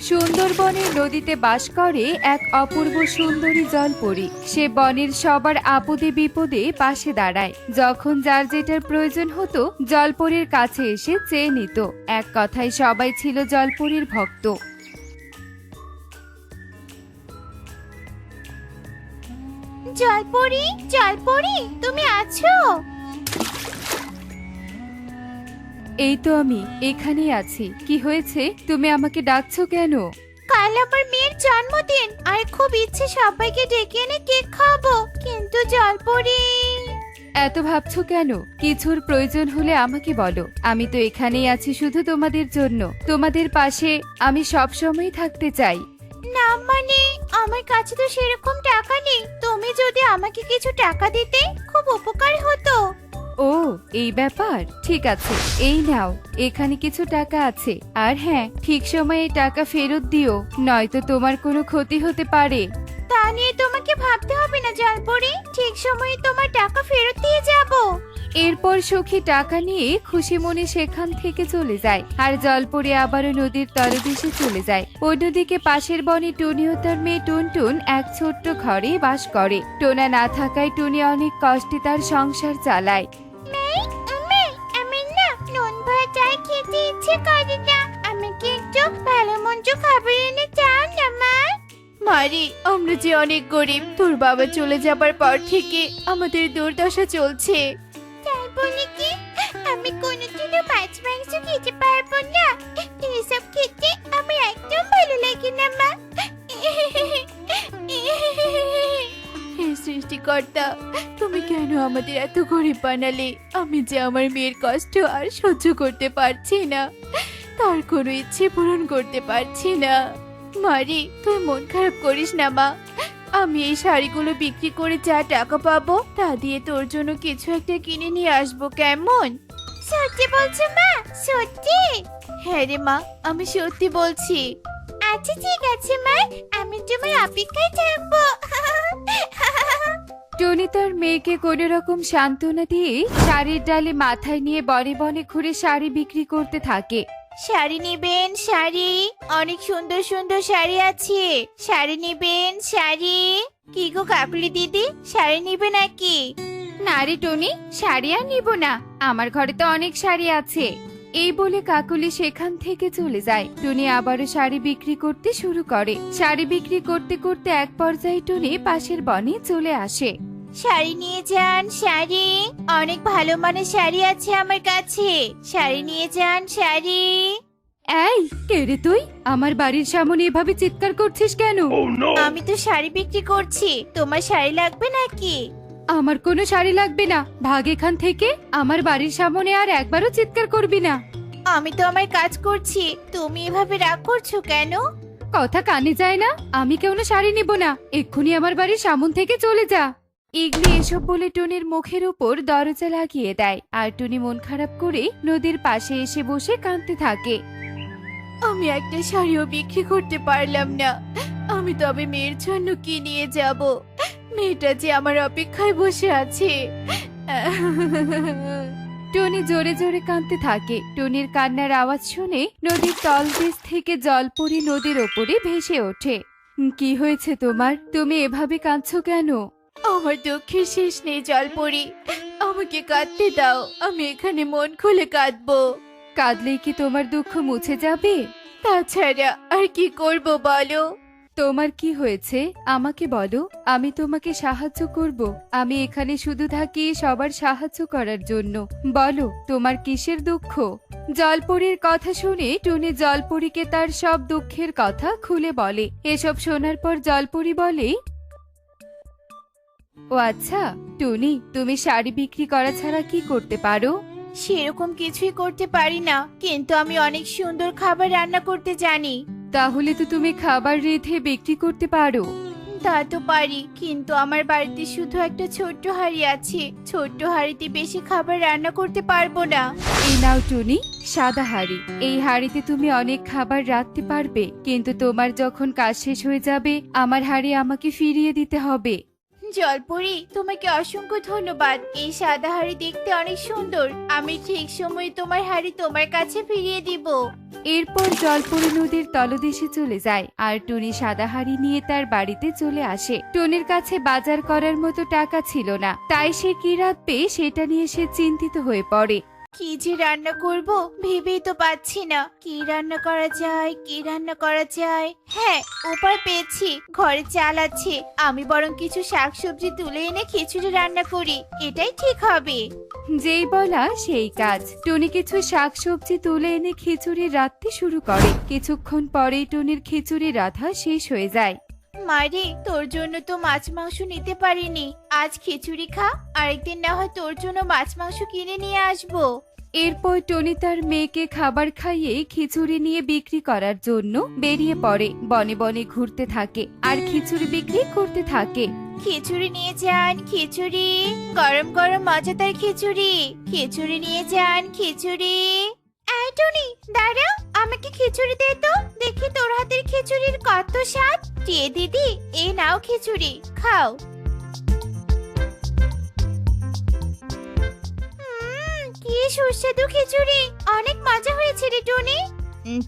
সুন্দরবনের নদীতে বাস করে এক অপূর্ব সুন্দরী জলপরী। সে বনের সবার আপদে বিপদে পাশে দাঁড়ায়। যখন যার যেটার প্রয়োজন হতো জলপরীর কাছে এসে চেয়ে নিত। এক কথায় সবাই ছিল জলপরীর ভক্ত। জলপরি, জলপরি, তুমি আছো? এই তো আমি এখানেই আছি। কি হয়েছে, তুমি আমাকে ডাকছো কেন? কাল আমার মেয়ের জন্মদিন, আর খুব ইচ্ছে সবাইকে ডেকে এনে কেক খাবো, কিন্তু জলপরি। এত ভাবছো কেন? কিছুর প্রয়োজন হলে আমাকে বলো। আমি তো এখানেই আছি শুধু তোমাদের জন্য। তোমাদের পাশে আমি সব সময় থাকতে চাই। না মানে, আমার কাছে তো সেরকম টাকা নেই। তুমি যদি আমাকে কিছু টাকা দিতে খুব উপকার হতো। ও, এই ব্যাপার। ঠিক আছে, এই নাও, এখানে কিছু টাকা আছে। আর হ্যাঁ, ঠিক সময়ে টাকা ফেরত দিও, নয়তো তোমার কোনো ক্ষতি হতে পারে। তা নিয়ে তোমাকে ভাবতে হবে না জলপরি, ঠিক সময়ে তোমার টাকা ফেরত দিয়ে যাব। এরপর সখী টাকা নিয়ে খুশি মনে সেখান থেকে চলে যায়। আর জলপরি আবারও নদীর তলদেশে চলে যায়। অন্যদিকে পাশের বনে টুনি ও তার মেয়ে টুনটুন এক ছোট্ট ঘরে বাস করে। টোনা না থাকায় টুনি অনেক কষ্টে তার সংসার চালায়। আমি না নুন ভাজা খেতে ইচ্ছে করে না। আমাকে একটু ভালো মন্দ খাবার এনে দাও না মা। মারি, আমরা যে অনেক গরিব। তোর বাবা চলে যাবার পর থেকে আমাদের দুর্দশা চলছে। তাই বলে কি আমি কোনোদিনও মাছ মাংস খেতে পারবো না? এসব খেতে আমার একদম ভালো লাগে না মা। হে সৃষ্টিকর্তা, তুমি কেন আমাদের এত গরিব বানালে? আমি যে আমার মেয়ের কষ্ট আর সহ্য করতে পারছি না, তার কোনো ইচ্ছে পূরণ করতে পারছি না। মারি, তুই মন খারাপ করিস না মা। আমি এই শাড়িগুলো বিক্রি করে যা টাকা পাবো তা দিয়ে তোর জন্য কিছু একটা কিনে নিয়ে আসবো, কেমন? সত্যি বলছো মা? সত্যি? হ্যাঁ রে মা, আমি সত্যি বলছি। আচ্ছা ঠিক আছে মা, আমি তোমার অপেক্ষায় থাকবো। টনি তার মেয়েকে কোনো রকম সান্ত্বনা দিয়ে শাড়ির ডালে মাথায় নিয়ে বনে বনে ঘুরে শাড়ি বিক্রি করতে থাকে। শাড়ি নেবেন? শাড়ি অনেক সুন্দর সুন্দর শাড়ি আছে। শাড়ি নেবেন? শাড়ি। কি গো কাকুলি দিদি, শাড়ি নিবে নাকি? না রে টনি, শাড়ি আর নিব না, আমার ঘরে তো অনেক শাড়ি আছে। এই বলে কাকুলি সেখান থেকে চলে যায়। টুনি আবারও শাড়ি বিক্রি করতে শুরু করে। শাড়ি বিক্রি করতে করতে এক পর্যায়ে টুনি পাশের বনে চলে আসে। শাড়ি নিয়ে যান, শাড়ি অনেক ভালো মানের শাড়ি আছে আমার কাছে। শাড়ি নিয়ে যান, শাড়ি। এই, কে রে তুই? আমার বাড়ির সামনে এভাবে চিৎকার করছিস কেন? আমি তো শাড়ি বিক্রি করছি, তোমার শাড়ি লাগবে নাকি? আমার কোনো শাড়ি লাগবে না, ভাগ এখান থেকে। আমার বাড়ির সামনে আর একবারও চিৎকার করবি না। আমি তো আমার কাজ করছি, তুমি এভাবে রাগ করছো কেন? কথা কানে যায় না? আমি কোনো শাড়ি নিব না, এক্ষুনি আমার বাড়ির সামন থেকে চলে যা। ইগলি এসব বলে টুনির মুখের উপর দরজা লাগিয়ে দেয়। আর টুনি মন খারাপ করে নদীর পাশে এসে বসে কাঁদতে থাকে। আমি একটা শাড়িও বিক্রি করতে পারলাম না। আমি তবে মেয়ের জন্য কি নিয়ে যাব? মেয়েটা যে আমার অপেক্ষায় বসে আছে। টনি জোরে জোরে কাঁদতে থাকে। টনির কান্নার আওয়াজ শুনে নদীর তলদেশ থেকে জল পড়ে নদীর ওপরে ভেসে ওঠে। কি হয়েছে তোমার? তুমি এভাবে কাঁদছো কেন? আমার দুঃখের শেষ নেই জলপরি, আমাকে কাঁদতে দাও, আমি এখানে মন খুলে কাঁদবো। কাঁদলেই কি তোমার দুঃখ মুছে যাবে? তাছাড়া আর কি করব বলো? তোমার কি হয়েছে আমাকে বলো, আমি তোমাকে সাহায্য করব। আমি এখানে শুধু থাকি সবার সাহায্য করার জন্য। বলো, তোমার কিসের দুঃখ? জলপরীর কথা শুনে টুনি জলপরীকে তার সব দুঃখের কথা খুলে বলে। এসব শোনার পর জলপরী বলে, ও আচ্ছা টুনি, তুমি শাড়ি বিক্রি করা ছাড়া কি করতে পারো? সেরকম কিছুই করতে পারি না, কিন্তু আমি অনেক সুন্দর খাবার রান্না করতে জানি। তাহলে তো তুমি খাবার রেঁধে বিক্রি করতে পারো। তা তো পারি, কিন্তু আমার বাড়িতে শুধু একটা ছোট্ট হাঁড়ি আছে। ছোট্ট হাঁড়িতে বেশি খাবার রান্না করতে পারবো না। এই নাও টুনি, সাদা হাঁড়ি। এই হাঁড়িতে তুমি অনেক খাবার রাখতে পারবে, কিন্তু তোমার যখন কাজ শেষ হয়ে যাবে আমার হাঁড়ি আমাকে ফিরিয়ে দিতে হবে। জলপরি, তোমাকে অসংখ্য ধন্যবাদ। এই সাদা হাঁড়ি দেখতে অনেক সুন্দর। আমি ঠিক সময়ে তোমার হাঁড়ি তোমার কাছে ফিরিয়ে দিব। এরপর জলপরি নদীর তলদেশে চলে যায় আর টুনি সাদা হাড়ি নিয়ে তার বাড়িতে চলে আসে। টুনির কাছে বাজার করার মতো টাকা ছিল না, তাই সে কি রাখবে সেটা নিয়ে সে চিন্তিত হয়ে পড়ে। কি যে রান্না করব ভেবেই তো পাচ্ছি না। কি রান্না করা যায়, কি রান্না করা যায়। হ্যাঁ, উপায় পেয়েছি। ঘরে চাল আছে, আমি বরং কিছু শাকসবজি তুলে এনে খিচুড়ি রান্না করি, এটাই ঠিক হবে। যেই বলা সেই কাজ। টুনি কিছু শাকসবজি তুলে এনে খিচুড়ি রাঁধতে শুরু করে। কিছুক্ষণ পরেই টুনির খিচুড়ি রাঁধা শেষ হয়ে যায়। মারে, তোর জন্য তো মাছ মাংস নিতে পারিনি, আজ খিচুড়ি খা, আরেকদিন না হয় তোর জন্য মাছ মাংস কিনে নিয়ে আসবো। এরপর টনি তার মেয়েকে খাবার খাইয়ে খিচুড়ি নিয়ে বিক্রি করার জন্য বেরিয়ে পড়ে। বনে বনে ঘুরতে থাকে আর খিচুড়ি বিক্রি করতে থাকে। খিচুড়ি নিয়ে যান, খিচুড়ি, গরম গরম মজাদার খিচুড়ি, খিচুড়ি নিয়ে যান, খিচুড়ি। এই টনি, দাঁড়া, আমাকে খিচুড়ি দে তো, দেখি তোর হাতের খিচুড়ির কত স্বাদ। দিয়ে দিদি, এই নাও খিচুড়ি, খাও। কি সুস্বাদু খিচুড়ি, অনেক মজা হয়েছে রে টনি।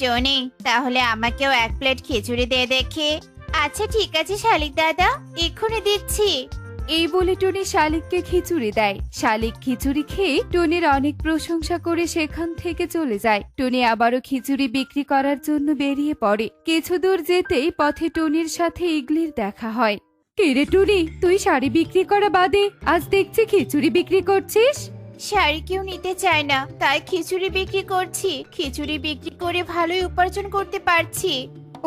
টনি, তাহলে আমাকেও এক প্লেট খিচুড়ি দে দেখে। আচ্ছা ঠিক আছে শালিক দাদা, এক্ষুনি দিচ্ছি। এই বলে টনি শালিককে খিচুড়ি দেয়। শালিক খিচুড়ি খেয়ে টনির অনেক প্রশংসা করে সেখান থেকে চলে যায়। টনি আবারও খিচুড়ি বিক্রি করার জন্য বেরিয়ে পড়ে। কিছু দূর যেতেই পথে টনির সাথে ইগলির দেখা হয়। কিরে টনি, তুই শাড়ি বিক্রি করা বাদে আজ দেখছি খিচুড়ি বিক্রি করছিস? শাড়ি কেউ নিতে চায় না, তাই খিচুড়ি বিক্রি করছি। খিচুড়ি বিক্রি করে ভালোই উপার্জন করতে পারছি।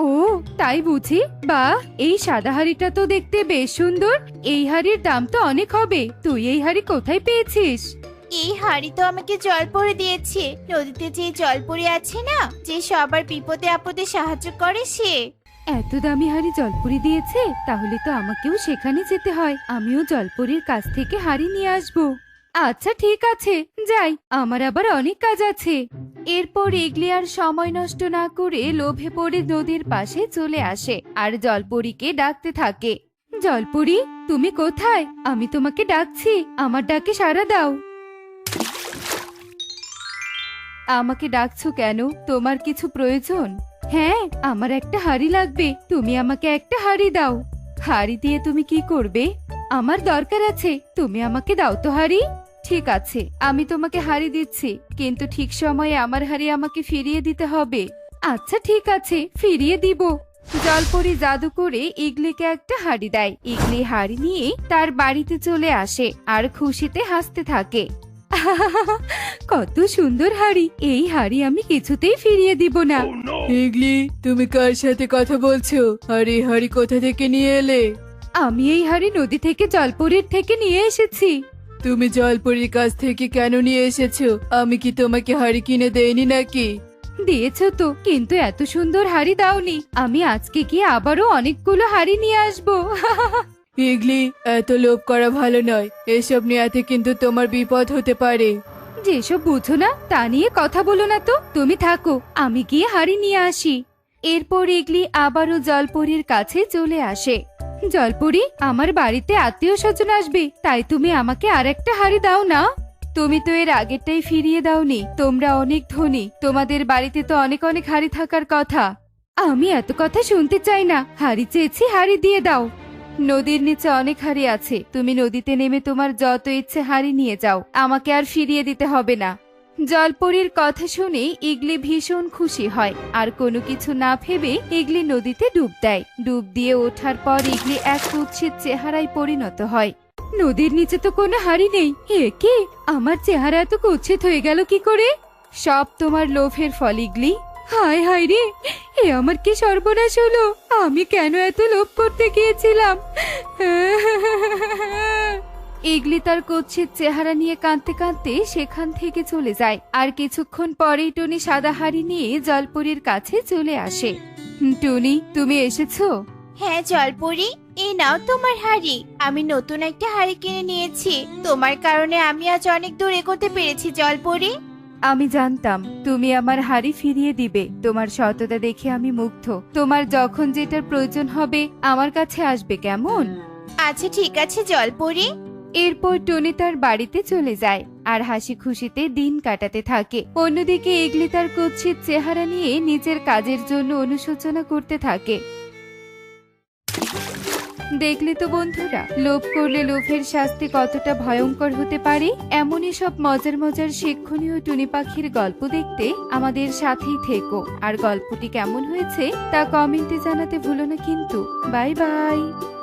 ও তাই বুঝি। বাহ, এই সাদা হাড়িটা তো দেখতে বেশ সুন্দর। এই হাড়ির দাম তো অনেক হবে। তুই এই হাড়ি কোথায় পেয়েছিস? এই হাড়ি তো আমাকে জলপরি দিয়েছে। নদীতে যে জলপরি আছে না, যে সবার বিপদে আপদে সাহায্য করে সে। এত দামি হাড়ি জলপরি দিয়েছে, তাহলে তো আমাকেও সেখানে যেতে হয়। আমিও জলপরির কাছ থেকে হাড়ি নিয়ে আসবো। আচ্ছা ঠিক আছে, যাই, আমার আবার অনেক কাজ আছে। এরপর ইগলি আর সময় নষ্ট না করে লোভে পড়ে নদীর পাশে চলে আসে আর জলপরীকে ডাকতে থাকে। জলপরি, তুমি কোথায়? আমি তোমাকে ডাকছি, আমার ডাকে সাড়া দাও। আমাকে ডাকছো কেন? তোমার কিছু প্রয়োজন? হ্যাঁ, আমার একটা হাড়ি লাগবে, তুমি আমাকে একটা হাড়ি দাও। হাড়ি দিয়ে তুমি কি করবে? আমার দরকার আছে, তুমি আমাকে দাও তো হাড়ি। ঠিক আছে, আমি তোমাকে হাড়ি দিচ্ছি, কিন্তু ঠিক সময়ে আমার হাড়ি আমাকে ফিরিয়ে দিতে হবে। আচ্ছা ঠিক আছে, ফিরিয়ে দিব। জলপরি জাদু করে ইগলিকে একটা হাড়ি দেয়। ইগলি হাড়ি নিয়ে তার বাড়িতে চলে আসে আর খুশিতে হাসতে থাকে। কত সুন্দর হাড়ি, এই হাড়ি আমি কিছুতেই ফিরিয়ে দিব না। ইগলি, তুমি কার সাথে কথা বলছো? আর এই হাড়ি কোথা থেকে নিয়ে এলে? আমি এই হাড়ি নদী থেকে জলপরির থেকে নিয়ে এসেছি। তুমি জলপরীর কাছ থেকে কেন নিয়ে এসেছো? আমি কি তোমাকে হাড়ি কিনে দেইনি নাকি? দিয়েছো তো, কিন্তু এত সুন্দর হাড়ি দাওনি। আমি আজকে গিয়ে আবারও অনেকগুলো হাড়ি নিয়ে আসবো। ইগলি, এত লোভ করা ভালো নয়। এসব নেয়াতে কিন্তু তোমার বিপদ হতে পারে। যেসব বুঝো না তা নিয়ে কথা বলো না তো। তুমি থাকো, আমি গিয়ে হাড়ি নিয়ে আসি। এরপর ইগলি আবারও জলপরীর কাছে চলে আসে। জলপরি, আমার বাড়িতে আত্মীয় স্বজন আসবে, তাই তুমি আমাকে আরেকটা হাড়ি দাও না। তুমি তো এর আগেরটাই ফিরিয়ে দাওনি। তোমরা অনেক ধনী, তোমাদের বাড়িতে তো অনেক অনেক হাড়ি থাকার কথা। আমি এত কথা শুনতে চাই না, হাড়ি চেয়েছি, হাড়ি দিয়ে দাও। নদীর নিচে অনেক হাড়ি আছে, তুমি নদীতে নেমে তোমার যত ইচ্ছে হাড়ি নিয়ে যাও, আমাকে আর ফিরিয়ে দিতে হবে না। জলপরীর কথা শুনে ইগলি ভীষণ খুশি হয় আর কোনো কিছু না ভেবে ইগলি নদীতে ডুব দেয়। ডুব দিয়ে ওঠার পর ইগলি এক কুৎসিত চেহারায় পরিণত হয়। নদীর নিচে তো কোনো হাড়ি নেই। এ কি, আমার চেহারা এত কুৎসিত হয়ে গেল কি করে? সব তোমার লোভের ফল ইগলি। হায় হায় রে, এ আমার কি সর্বনাশ হলো! আমি কেন এত লোভ করতে গিয়েছিলাম? ইগলি তার কুৎসিত চেহারা নিয়ে কাঁদতে কাঁদতে সেখান থেকে চলে যায়। আর কিছুক্ষণ পরেই টুনি সাদা হাড়ি নিয়ে জলপরীর কাছে চলে আসে। টুনি, তুমি এসেছো? হ্যাঁ জলপরি, এই নাও তোমার হাড়ি। আমি নতুন একটা হাড়ি কিনে নিয়েছি। তোমার কারণে আমি আজ অনেক দূর এগোতে পেরেছি জলপরি। আমি জানতাম তুমি আমার হাড়ি ফিরিয়ে দিবে। তোমার সততা দেখে আমি মুগ্ধ। তোমার যখন যেটার প্রয়োজন হবে আমার কাছে আসবে, কেমন? আচ্ছা ঠিক আছে জলপরি। এরপর টুনি তার বাড়িতে চলে যায় আর হাসি খুশিতে দিন কাটাতে থাকে। অন্যদিকে ইগলি তার কুৎসিত চেহারা নিয়ে নিজের কাজের জন্য অনুশোচনা করতে থাকে। দেখলে তো বন্ধুরা, লোভ করলে লোভের শাস্তি কতটা ভয়ঙ্কর হতে পারে। এমনই সব মজার মজার শিক্ষণীয় টুনি পাখির গল্প দেখতে আমাদের সাথেই থেকো। আর গল্পটি কেমন হয়েছে তা কমেন্টে জানাতে ভুলো না কিন্তু। Bye bye.